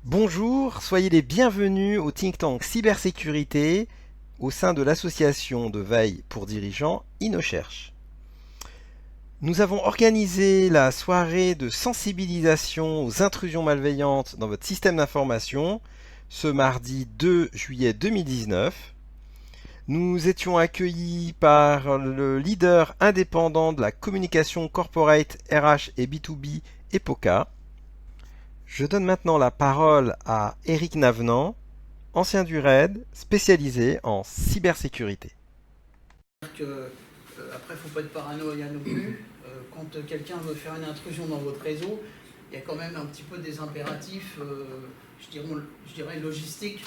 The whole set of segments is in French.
Bonjour, soyez les bienvenus au think tank cybersécurité au sein de l'association de veille pour dirigeants InnoCherche. Nous avons organisé la soirée de sensibilisation aux intrusions malveillantes dans votre système d'information ce mardi 2 juillet 2019. Nous étions accueillis par le leader indépendant de la communication corporate RH et B2B EPOCA. Je donne maintenant la parole à Eric Navenant, ancien du RAID, spécialisé en cybersécurité. Après, il ne faut pas être paranoïa non plus. Quand quelqu'un veut faire une intrusion dans votre réseau, il y a quand même un petit peu des impératifs, je dirais logistiques,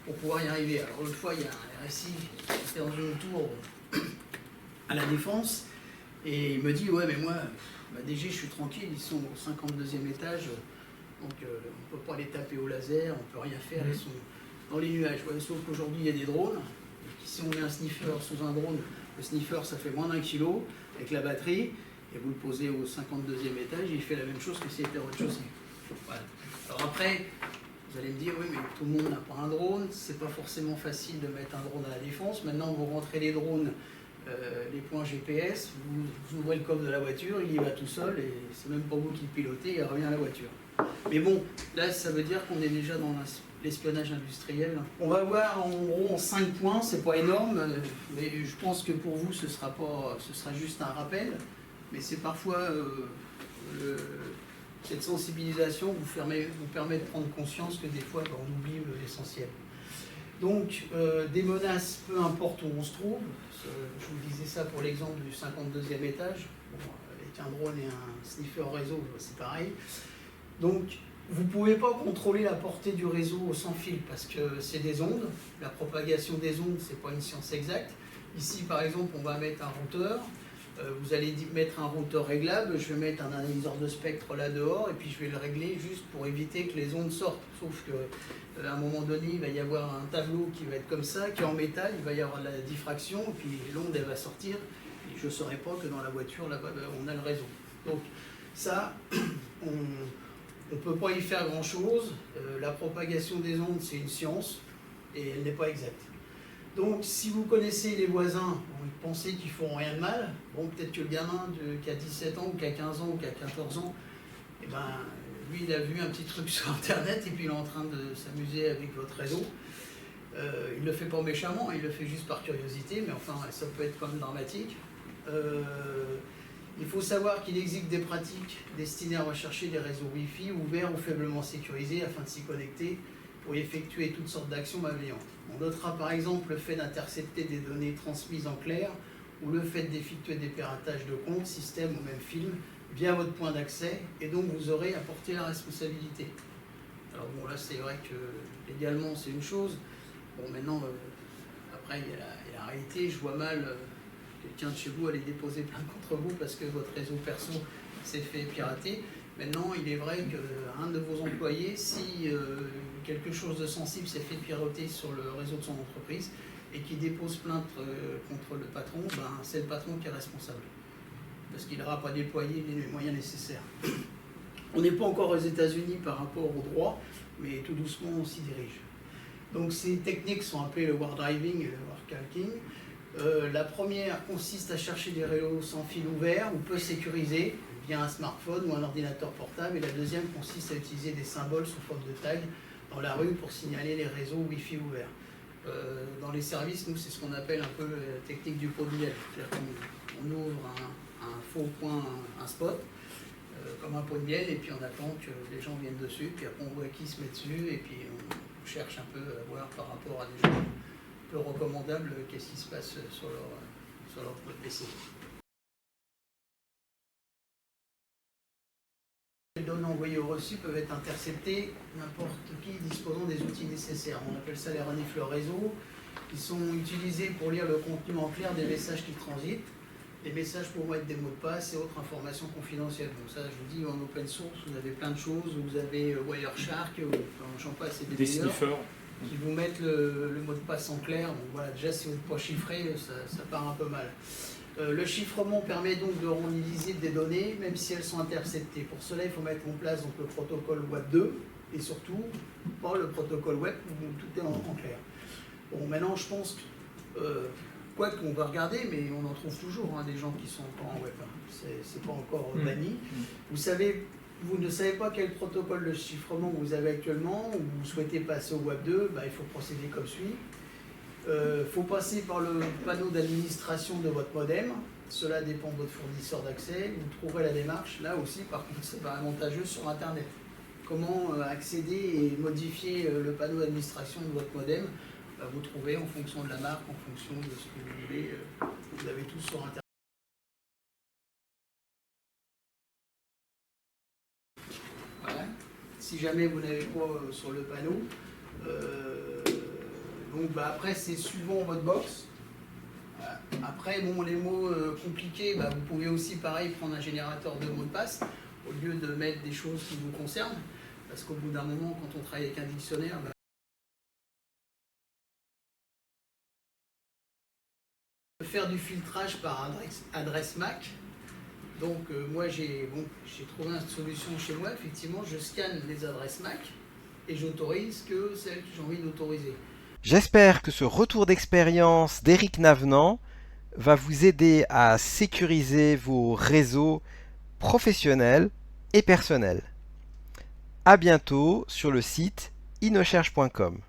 pour pouvoir y arriver. Alors l'autre fois, il y a un RSI qui était dans une tour à la Défense, et il me dit, ouais mais moi, DG, je suis tranquille, ils sont au 52e étage, donc on ne peut pas les taper au laser, on ne peut rien faire, ils sont dans les nuages. Ouais, sauf qu'aujourd'hui, il y a des drones, et si on met un sniffer sous un drone, le sniffer, ça fait moins d'1 kg avec la batterie, et vous le posez au 52e étage, il fait la même chose que s'il était au rez-de-chaussée. Voilà. Alors après, vous allez me dire, oui, mais tout le monde n'a pas un drone, c'est pas forcément facile de mettre un drone à la Défense. Maintenant, vous rentrez les drones, les points GPS, vous ouvrez le coffre de la voiture, il y va tout seul, et c'est même pas vous qui le pilotez, il revient à la voiture. Mais bon, là, ça veut dire qu'on est déjà dans l'espionnage industriel. On va voir en gros en 5 points, c'est pas énorme, mais je pense que pour vous, ce sera juste un rappel. Mais c'est parfois cette sensibilisation vous permet de prendre conscience que des fois, on oublie l'essentiel. Donc, des menaces, peu importe où on se trouve. Je vous disais ça pour l'exemple du 52e étage. Bon, avec un drone et un sniffer réseau, c'est pareil. Donc, vous ne pouvez pas contrôler la portée du réseau sans fil parce que c'est des ondes. La propagation des ondes, ce n'est pas une science exacte. Ici, par exemple, on va mettre un routeur. Vous allez mettre un routeur réglable. Je vais mettre un analyseur de spectre là dehors et puis je vais le régler juste pour éviter que les ondes sortent. Sauf qu'à un moment donné, il va y avoir un tableau qui va être comme ça, qui est en métal. Il va y avoir de la diffraction et puis l'onde, elle va sortir. Et je ne saurais pas que dans la voiture, là-bas, on a le réseau. Donc, ça, on ne peut pas y faire grand-chose. La propagation des ondes, c'est une science et elle n'est pas exacte. Donc, si vous connaissez les voisins, vous pensez qu'ils ne feront rien de mal, bon, peut-être que le gamin qui a 17 ans, ou qui a 15 ans, ou qui a 14 ans, eh ben, lui, il a vu un petit truc sur Internet et puis il est en train de s'amuser avec votre réseau. Il ne le fait pas méchamment, il le fait juste par curiosité, mais enfin, ça peut être quand même dramatique. Il faut savoir qu'il existe des pratiques destinées à rechercher des réseaux Wi-Fi ouverts ou faiblement sécurisés afin de s'y connecter pour effectuer toutes sortes d'actions malveillantes. On notera par exemple le fait d'intercepter des données transmises en clair ou le fait d'effectuer des piratages de comptes, systèmes ou même films via votre point d'accès et donc vous aurez à porter la responsabilité. Alors bon, là c'est vrai que légalement c'est une chose. Bon, maintenant, après il y a la réalité, je vois mal quelqu'un de chez vous aller déposer plainte contre vous parce que votre réseau perso s'est fait pirater. Maintenant, il est vrai qu'un de vos employés, si quelque chose de sensible s'est fait pirater sur le réseau de son entreprise et qu'il dépose plainte contre le patron, ben, c'est le patron qui est responsable. Parce qu'il n'aura pas déployé les moyens nécessaires. On n'est pas encore aux États-Unis par rapport au droit, mais tout doucement on s'y dirige. Donc ces techniques sont appelées le war driving et le war calking. La première consiste à chercher des réseaux sans fil ouvert ou peu sécurisés via un smartphone ou un ordinateur portable. Et la deuxième consiste à utiliser des symboles sous forme de tag dans la rue pour signaler les réseaux Wi-Fi ouverts. Dans les services, nous, c'est ce qu'on appelle un peu la technique du pot de miel. C'est-à-dire qu'on ouvre un faux point, un spot, comme un pot de miel, et puis on attend que les gens viennent dessus, puis après on voit qui se met dessus, et puis on cherche un peu à voir par rapport à des gens peu recommandables qu'est-ce qui se passe sur leur PC. Les données envoyées au reçu peuvent être interceptées n'importe qui disposant des outils nécessaires. On appelle ça les renifleurs réseau. Ils sont utilisés pour lire le contenu en clair des messages qui transitent. Les messages pourront être des mots de passe et autres informations confidentielles. Donc ça, je vous dis, en open source, vous avez plein de choses. Vous avez Wireshark, j'en passe, et des sniffers qui vous mettent le mot de passe en clair. Donc voilà, déjà, si vous n'êtes pas chiffré, ça part un peu mal. Le chiffrement permet donc de rendre illisibles des données, même si elles sont interceptées. Pour cela, il faut mettre en place donc, le protocole WAP2 et surtout pas le protocole web où tout est en clair. Bon, maintenant je pense que, quoi qu'on va regarder, mais on en trouve toujours des gens qui sont encore en web. C'est pas encore banni. Vous ne savez pas quel protocole de chiffrement vous avez actuellement, ou vous souhaitez passer au Web 2, il faut procéder comme suit. Il faut passer par le panneau d'administration de votre modem. Cela dépend de votre fournisseur d'accès. Vous trouverez la démarche. Là aussi, par contre, c'est pas avantageux sur Internet. Comment accéder et modifier le panneau d'administration de votre modem? Vous trouvez en fonction de la marque, en fonction de ce que vous voulez. Vous avez tout sur Internet. Voilà. Si jamais vous n'avez pas sur le panneau, donc après c'est suivant votre box. Après, bon, les mots compliqués, vous pouvez aussi pareil prendre un générateur de mots de passe au lieu de mettre des choses qui vous concernent, parce qu'au bout d'un moment, quand on travaille avec un dictionnaire, faire du filtrage par adresse MAC. Donc moi j'ai trouvé une solution chez moi. Effectivement, je scanne les adresses MAC et j'autorise que celles que j'ai envie d'autoriser. J'espère que ce retour d'expérience d'Éric Navenant va vous aider à sécuriser vos réseaux professionnels et personnels. À bientôt sur le site inocherche.com.